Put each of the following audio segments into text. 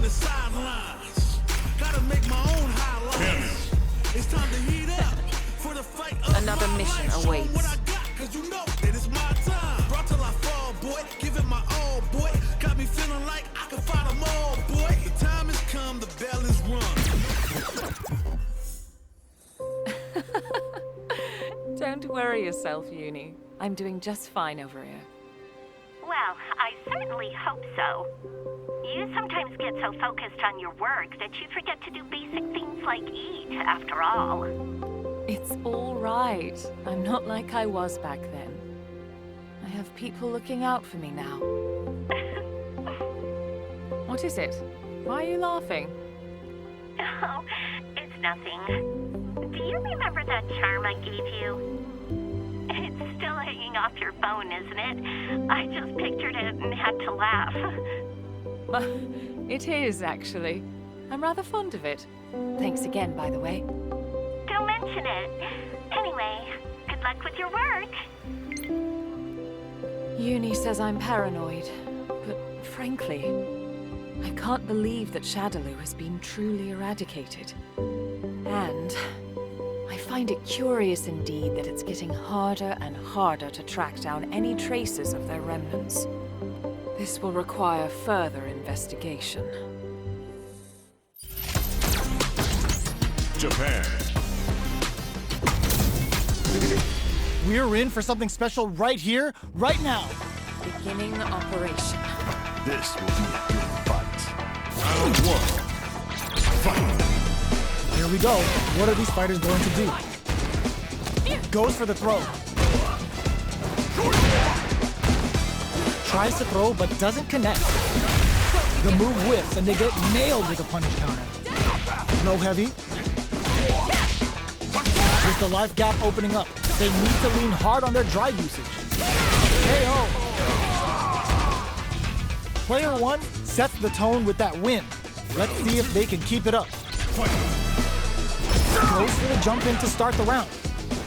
the sidelines. Gotta make my own highlights. It's time to heat up for the fight of Another my mission life. Show awaits. what I got, 'cause you know that it's my time. Brought till I fall, boy. Give it my all, boy. Got me feeling like I can fight them all, boy. The time has come, the bell is rung. Don't worry yourself, Uni. I'm doing just fine over here. Well, I certainly hope so. You sometimes get so focused on your work that you forget to do basic things like eat, after all. It's all right. I'm not like I was back then. I have people looking out for me now. What is it? Why are you laughing? Oh, it's nothing. Do you remember that charm I gave you? It's still hanging off your phone, isn't it? I just pictured it and had to laugh. It is, actually. I'm rather fond of it. Thanks again, by the way. Don't mention it. Anyway, good luck with your work. Uni says I'm paranoid, but frankly, I can't believe that Shadaloo has been truly eradicated. And I find it curious indeed that it's getting harder and harder to track down any traces of their remnants. This will require further investigation. Japan. We're in for something special right here, right now. Beginning operation. This will be a good fight. Round one. Fight. Here we go. What are these fighters going to do? Goes for the throw. Tries to throw, but doesn't connect. The move whiffs, and they get nailed with a punish counter. Throw heavy. With the life gap opening up, they need to lean hard on their drive usage. KO. Player one sets the tone with that win. Let's see if they can keep it up. Goes for the jump in to start the round.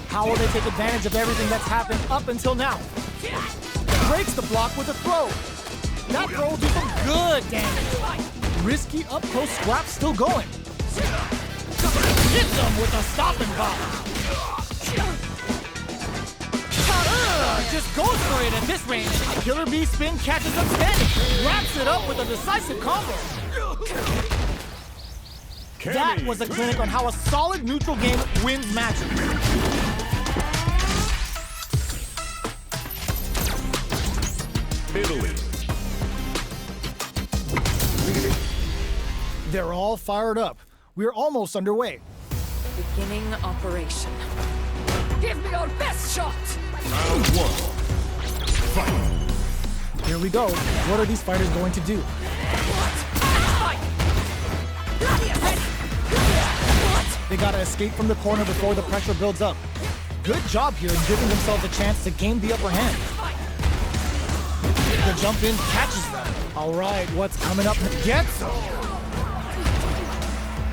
How will they take advantage of everything that's happened up until now? Breaks the block with a throw. That throw will do some good damage. Risky up-close scrap still going. Hits them with a stop and pop. Just goes for it at this range. Killer Bee spin catches them standing. Wraps it up with a decisive combo. Cammy. That was a clinic on how a solid neutral game wins matches. Italy. They're all fired up. We're almost underway. Beginning operation. Give me your best shot! Round one. Fight. Here we go. What are these fighters going to do? They gotta escape from the corner before the pressure builds up. Good job here in giving themselves a chance to gain the upper hand. The jump in catches them. All right, what's coming up? Gets them.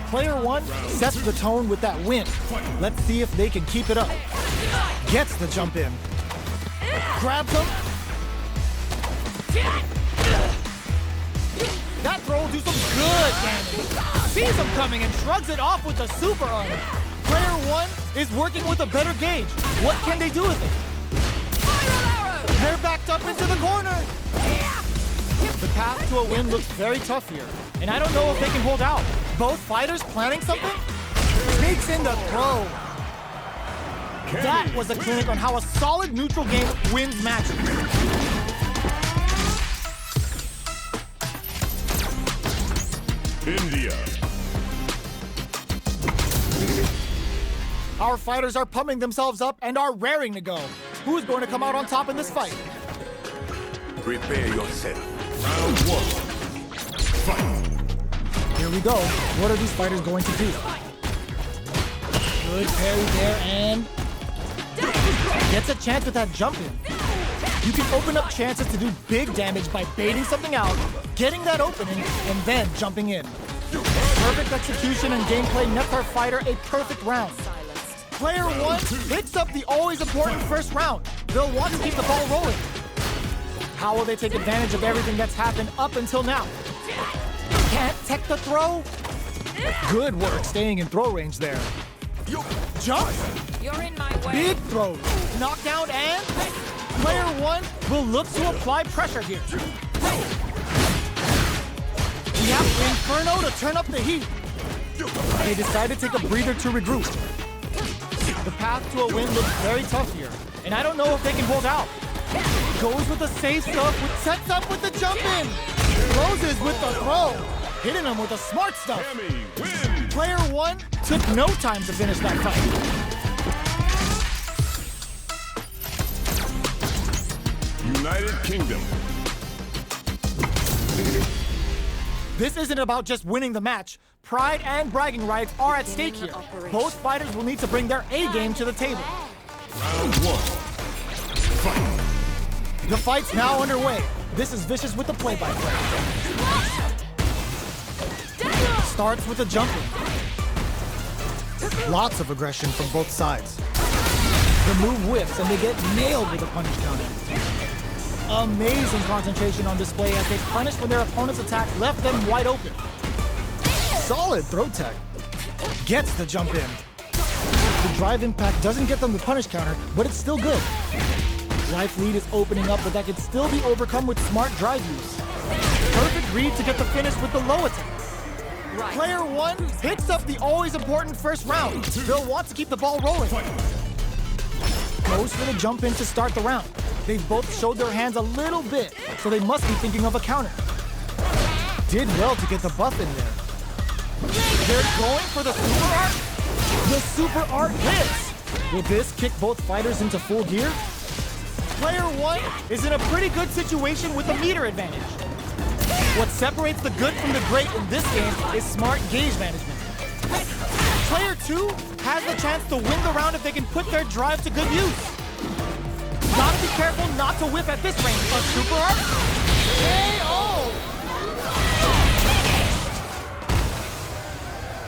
Player one sets the tone with that win. Let's see if they can keep it up. Gets the jump in. Grabs him. That throw will do some good damage. Sees him coming and shrugs it off with the super arm. Player one is working with a better gauge. What can they do with it? They're backed up into the corner. The path to a win looks very tough here, and I don't know if they can hold out. Both fighters planning something? Sneaks in the throw. That was a clinic on how a solid neutral game wins matches. India. Our fighters are pumping themselves up and are raring to go. Who's going to come out on top in this fight? Prepare yourself. Round one. Fight. Here we go. What are these fighters going to do? Good parry there and gets a chance with that jump in. You can open up chances to do big damage by baiting something out, getting that opening, and then jumping in. Perfect execution and gameplay nets our fighter a perfect round. Player one picks up the always important first round. They'll want to keep the ball rolling. How will they take advantage of everything that's happened up until now? Can't tech the throw? Good work staying in throw range there. Jump! You're in my way. Big throws. Knockdown and player one will look to apply pressure here. Yep, Inferno to turn up the heat. They decide to take a breather to regroup. The path to a win looks very tough here, and I don't know if they can hold out. Goes with the safe stuff, sets up with the jump in. Closes with the throw. Hitting him with the smart stuff. Cammy wins. Player one took no time to finish that fight. United Kingdom. This isn't about just winning the match. Pride and bragging rights are at stake here. Both fighters will need to bring their A game to the table. Round one. Fight. The fight's now underway. This is Vicious with the play-by-play. Starts with a jumping. Lots of aggression from both sides. The move whiffs and they get nailed with a punish counter. Amazing concentration on display as they punish when their opponent's attack left them wide open. Solid throw tech. Gets the jump in. The drive impact doesn't get them the punish counter, but it's still good. Life lead is opening up, but that can still be overcome with smart drive use. Perfect read to get the finish with the low attack. Right. Player one picks up the always important first round. They'll want to keep the ball rolling. Goes for the jump in to start the round. They've both showed their hands a little bit, so they must be thinking of a counter. Did well to get the buff in there. They're going for the super art. The super art hits. Will this kick both fighters into full gear? Player one is in a pretty good situation with a meter advantage. What separates the good from the great in this game is smart gauge management. Player two has the chance to win the round if they can put their drive to good use. Gotta be careful not to whip at this range. A super art? KO!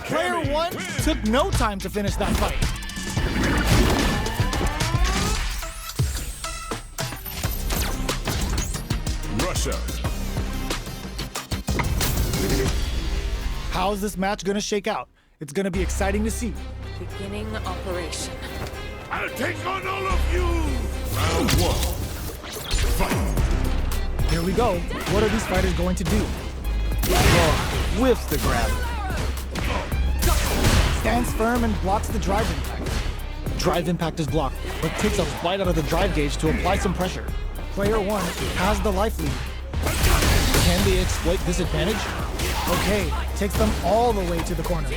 Player one took no time to finish that fight. Russia. How's this match gonna shake out? It's gonna be exciting to see. Beginning operation. I'll take on all of you. Round one. Fight. Here we go. What are these fighters going to do? Oh, whiffs the grab. Stands firm and blocks the drive impact. Drive impact is blocked, but takes a bite out of the drive gauge to apply some pressure. Player one has the life lead. Can they exploit this advantage? Okay, takes them all the way to the corner.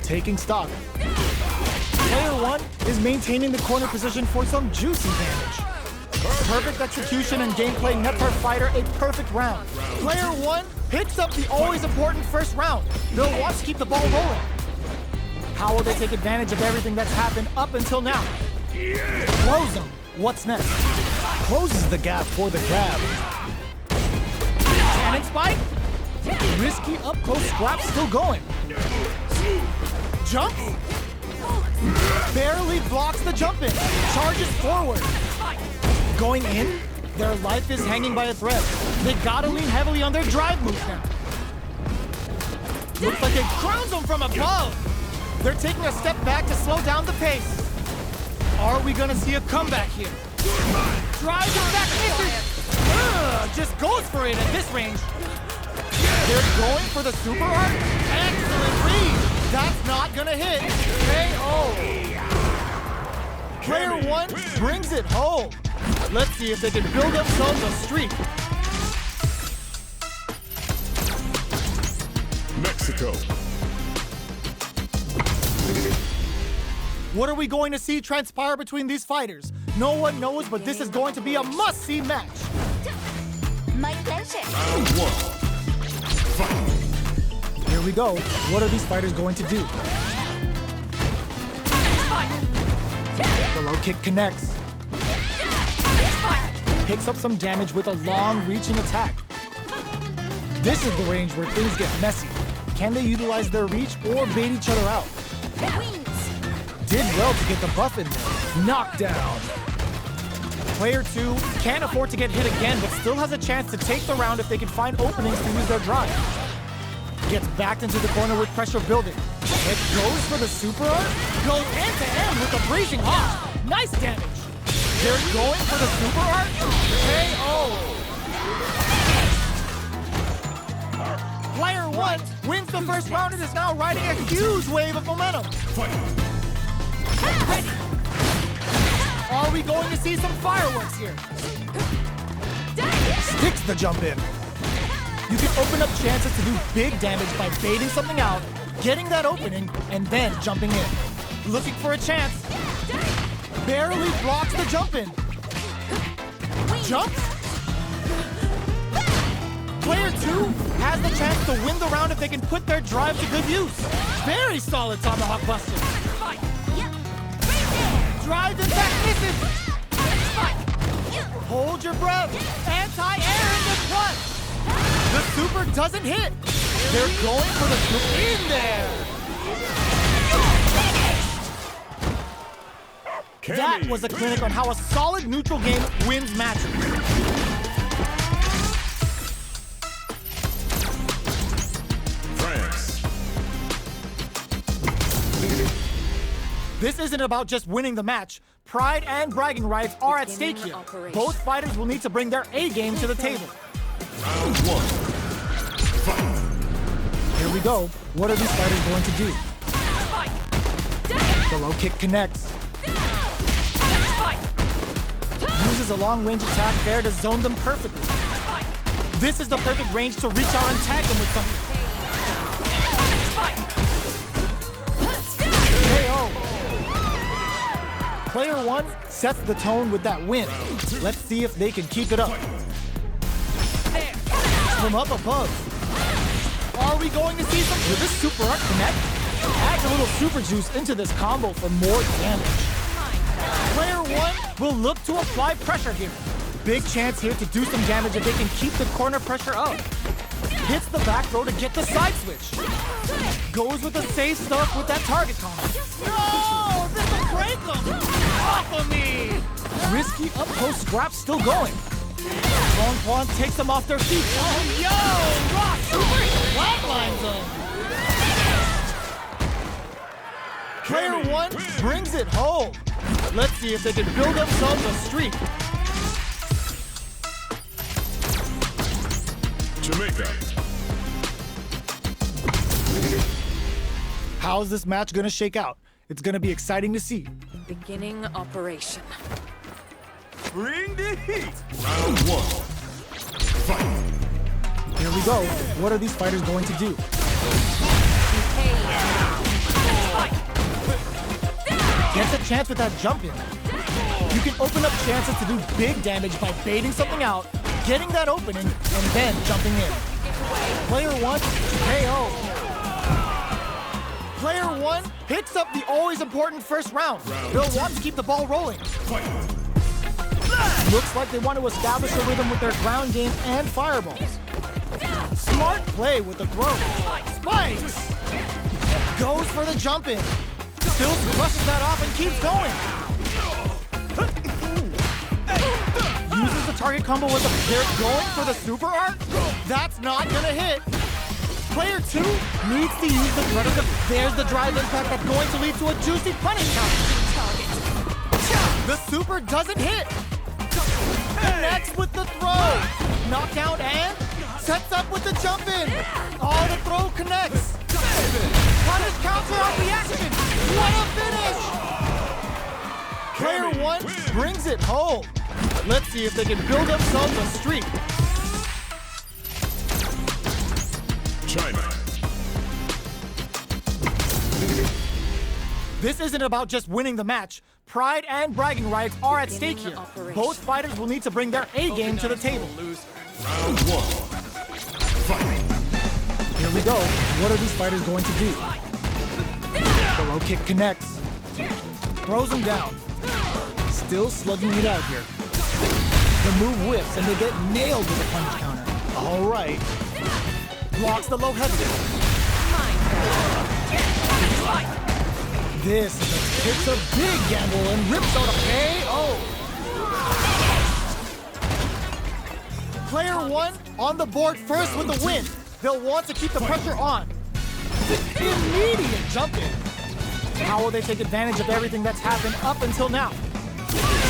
Taking stock. Player one is maintaining the corner position for some juicy damage. Perfect execution and gameplay net her fighter a perfect round. Player one picks up the always important first round. They'll want to keep the ball rolling. How will they take advantage of everything that's happened up until now? Close them. What's next? Closes the gap for the grab. Cannon spike? Risky up-close scrap still going. Jumps? Barely blocks the jump in. Charges forward. Going in? Their life is hanging by a thread. They gotta lean heavily on their drive moves now. Looks like it crowns them from above. They're taking a step back to slow down the pace. Are we gonna see a comeback here? Drives it back, misses. Just goes for it at this range. They're going for the super art. Excellent read. That's not gonna hit. KO. Player one brings it home. Let's see if they can build themselves a streak. Mexico. What are we going to see transpire between these fighters? No one knows, but this is going to be a must-see match. My pleasure. Round one. Fight. Here we go. What are these fighters going to do? The low kick connects. Picks up some damage with a long-reaching attack. This is the range where things get messy. Can they utilize their reach or bait each other out? Wings. Did well to get the buff in there. Knockdown. Player 2 can't afford to get hit again, but still has a chance to take the round if they can find openings to use their drive. Gets backed into the corner with pressure building. It goes for the super art. Goes end-to-end with a blazing hawk. Nice damage. They're going for the super art. KO. Player 1 wins the first round and is now riding a huge wave of momentum. Ready. Are we going to see some fireworks here? Sticks the jump in. You can open up chances to do big damage by baiting something out, getting that opening, and then jumping in. Looking for a chance. Barely blocks the jump in. Jumps. Player 2 has the chance to win the round if they can put their drive to good use. Very solid tomahawk buster. Drive in back misses. Hold your breath. Anti-air in this one. The super doesn't hit. They're going for the super in there. Cammy. That was a clinic on how a solid neutral game wins matches. France. This isn't about just winning the match. Pride and bragging rights are at stake here. Both fighters will need to bring their A game to the table. Round 1. Fight. Here we go. What are these fighters going to do? The low kick connects. Uses a long-range attack there to zone them perfectly. This is the perfect range to reach out and tag them with something. KO. Player 1 sets the tone with that win. Let's see if they can keep it up. From up above. Are we going to see some? Will this super art connect? Adds a little super juice into this combo for more damage. Player 1 will look to apply pressure here. Big chance here to do some damage if they can keep the corner pressure up. Hits the back throw to get the side switch. Goes with the safe stuff with that target combo. No! This will break them! Off of me! Risky up post scrap still going. Long Quan takes them off their feet. Oh, yo! Rock super flatlines them. Player 1 brings it home. Let's see if they can build themselves a streak. Jamaica. How's this match gonna shake out? It's gonna be exciting to see. Beginning operation. Bring the heat. Round 1. Fight. Here we go. What are these fighters going to do? Gets a chance with that jump in. You can open up chances to do big damage by baiting something out, getting that opening, and then jumping in. Player 1, KO. Player 1 picks up the always important first round. They'll want to keep the ball rolling. Looks like they want to establish a rhythm with their ground game and fireballs. Smart play with the throw. Spikes! Goes for the jump in. Still crushes that off and keeps going. Uses the target combo with the... They're going for the super art? That's not gonna hit. Player 2 needs to use the threat of the... There's the drive impact that's going to lead to a juicy punish counter. The super doesn't hit. Connects with the throw. Knockout and sets up with the jump in. Oh, the throw connects. Punish counter on reaction. What a finish! Player 1 brings it home. Let's see if they can build themselves a streak. China. This isn't about just winning the match. Pride and bragging rights are at stake here. Both fighters will need to bring their A game to the table. Round 1. Fight. Here we go. What are these fighters going to do? The low kick connects. Throws him down. Still slugging it out here. The move whips and they get nailed with a punish counter. All right. Blocks the low heavy. This takes a big gamble and rips out a KO. Player 1 on the board first with the win. They'll want to keep the pressure on. Immediate jump in. How will they take advantage of everything that's happened up until now?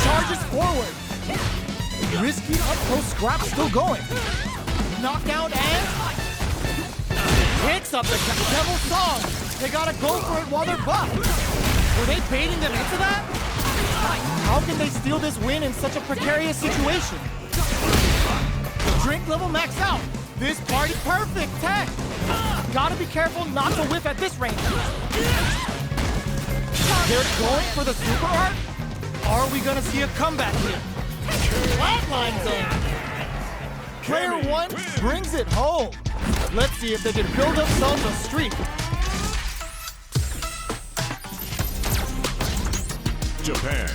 Charges forward. Risky up-close scrap still going. Knockdown and picks up the Devil Song. They gotta go for it while they're buffed. Were they baiting them into that? How can they steal this win in such a precarious situation? Drink level max out. This party perfect tech. Gotta be careful not to whiff at this range. They're going for the super art? Are we gonna see a comeback here? Flatline zone. Player 1 brings it home. Let's see if they can build themselves a streak. Japan.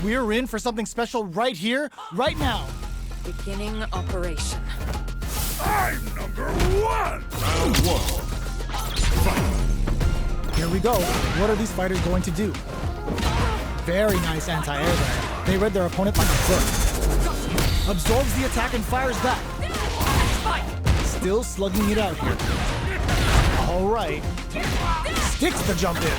We're in for something special right here, right now. Beginning operation. I'm number 1. Round 1. Fight. Here we go. What are these fighters going to do? Very nice anti-air there. They read their opponent like a book. Absorbs the attack and fires back. Still slugging it out here. All right. Sticks the jump in.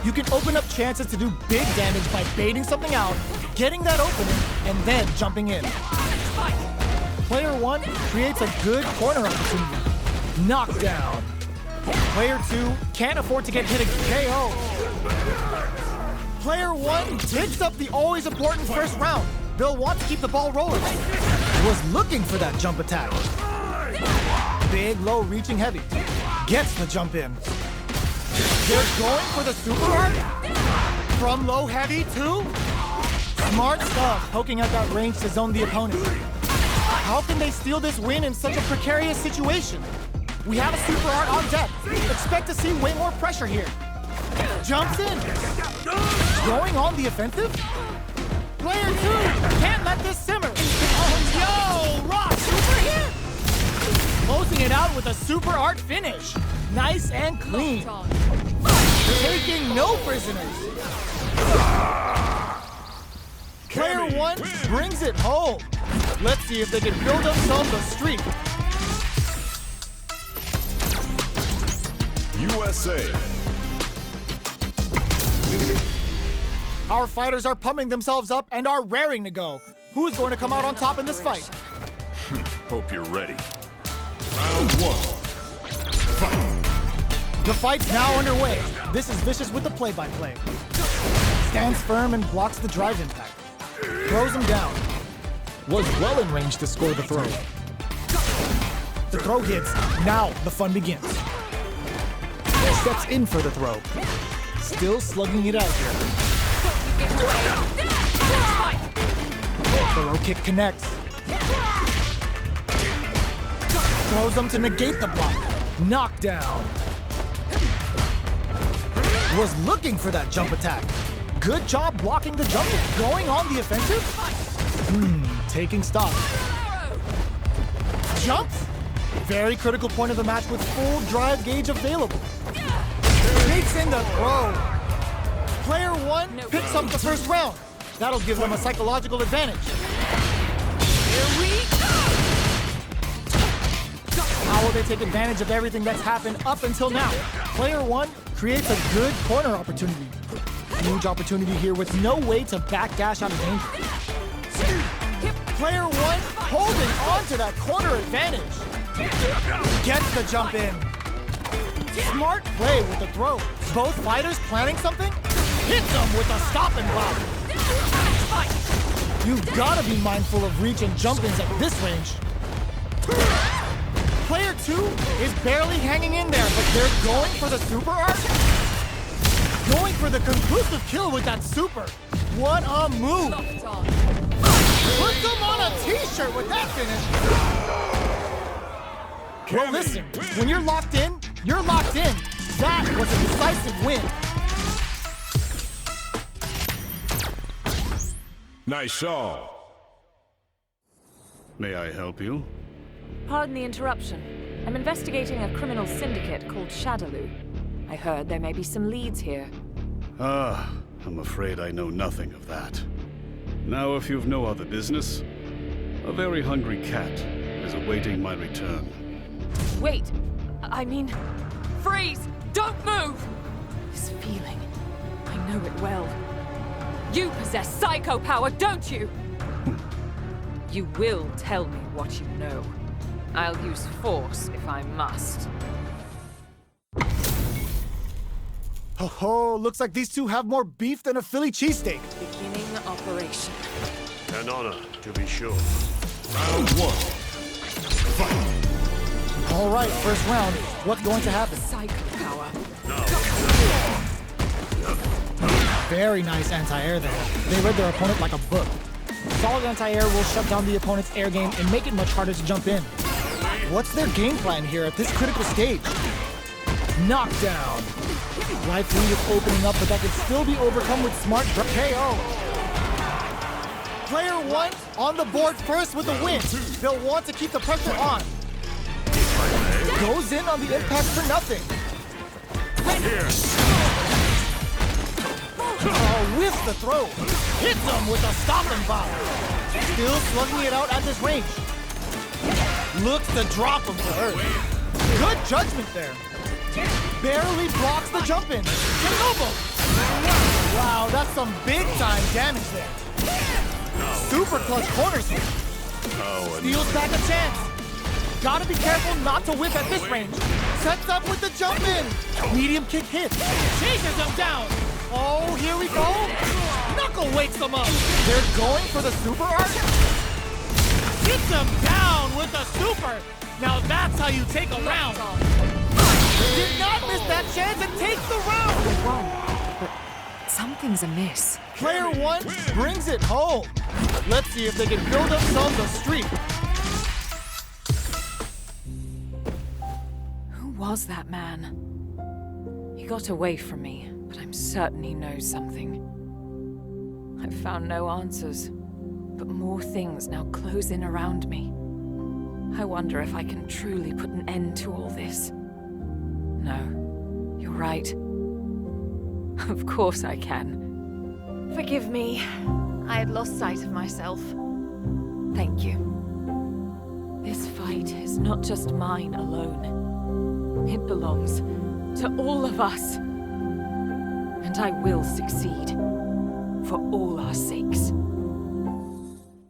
You can open up chances to do big damage by baiting something out, getting that opening, and then jumping in. Player 1 creates a good corner opportunity. Knockdown. Player 2 can't afford to get hit again. KO. Player 1 picks up the always important first round. They'll want to keep the ball rolling. Was looking for that jump attack. Big, low, reaching heavy. Gets the jump in. They're going for the super art? From low heavy to smart stuff, poking at that range to zone the opponent. How can they steal this win in such a precarious situation? We have a super art on deck. Expect to see way more pressure here. Jumps in. Going on the offensive? Player 2 can't let this simmer. Oh, yo, Rock, super hit. Closing it out with a super art finish. Nice and clean. Taking no prisoners. Player 1 brings it home. Let's see if they can build themselves a streak. USA. Our fighters are pumping themselves up and are raring to go. Who's going to come out on top in this fight? Hope you're ready. Round 1. Fight. The fight's now underway. This is Vicious with the play-by-play. Stands firm and blocks the drive impact. Throws him down. Was well in range to score the throw. The throw hits. Now the fun begins. Steps in for the throw. Still slugging it out here. Throw kick connects. Throws him to negate the block. Knockdown. Was looking for that jump attack. Good job blocking the jump. Going on the offensive? Taking stock. Jumps? Very critical point of the match with full drive gauge available. Takes in the throw. Player 1 picks up the first round. That'll give them a psychological advantage. Here we go! How will they take advantage of everything that's happened up until now? Player 1 creates a good corner opportunity. Huge opportunity here with no way to backdash out of danger. Player 1 holding on to that corner advantage. Gets the jump in. Smart play with the throw. Both fighters planning something? Hits them with a stop and block. You've got to be mindful of reach and jump-ins at this range. Player 2 is barely hanging in there, but they're going for the super art? Going for the conclusive kill with that super. What a move! Put them on a t-shirt with that finish. Well, listen, when you're locked in, you're locked in. That was a decisive win. Nice shot. May I help you? Pardon the interruption. I'm investigating a criminal syndicate called Shadaloo. I heard there may be some leads here. I'm afraid I know nothing of that. Now, if you've no other business, a very hungry cat is awaiting my return. Wait! I mean, freeze! Don't move! This feeling, I know it well. You possess psycho power, don't you? You will tell me what you know. I'll use force if I must. Ho ho, looks like these two have more beef than a Philly cheesesteak. Beginning operation. An honor, to be sure. Round one. Fight! All right, first round. What's going to happen? Psycho power. Very nice anti-air there. They read their opponent like a book. Solid anti-air will shut down the opponent's air game and make it much harder to jump in. What's their game plan here at this critical stage? Knockdown. Life lead is opening up, but that could still be overcome with smart KO. Player one on the board first with a win. They'll want to keep the pressure on. Goes in on the impact for nothing. Oh, with the throw. Hits him with a stopping bomb. Still slugging it out at this range. Looks to drop him to earth. Good judgment there. Barely blocks the jump in. Chernobyl! Wow, that's some big time damage there. Super clutch corner sweep. Steals back a chance. Gotta be careful not to whip at this range. Sets up with the jump in. Medium kick hit. Chases him down. Oh, here we go. Knuckle wakes him up. They're going for the super art. Gets him down with a super. Now that's how you take a round. Did not miss that chance and takes the round. They won, but something's amiss. Player one brings it home. Let's see if they can build themselves a streak. Who was that man? He got away from me, but I'm certain he knows something. I've found no answers, but more things now close in around me. I wonder if I can truly put an end to all this. No, you're right. Of course I can. Forgive me. I had lost sight of myself. Thank you. This fight is not just mine alone. It belongs to all of us. And I will succeed. For all our sakes.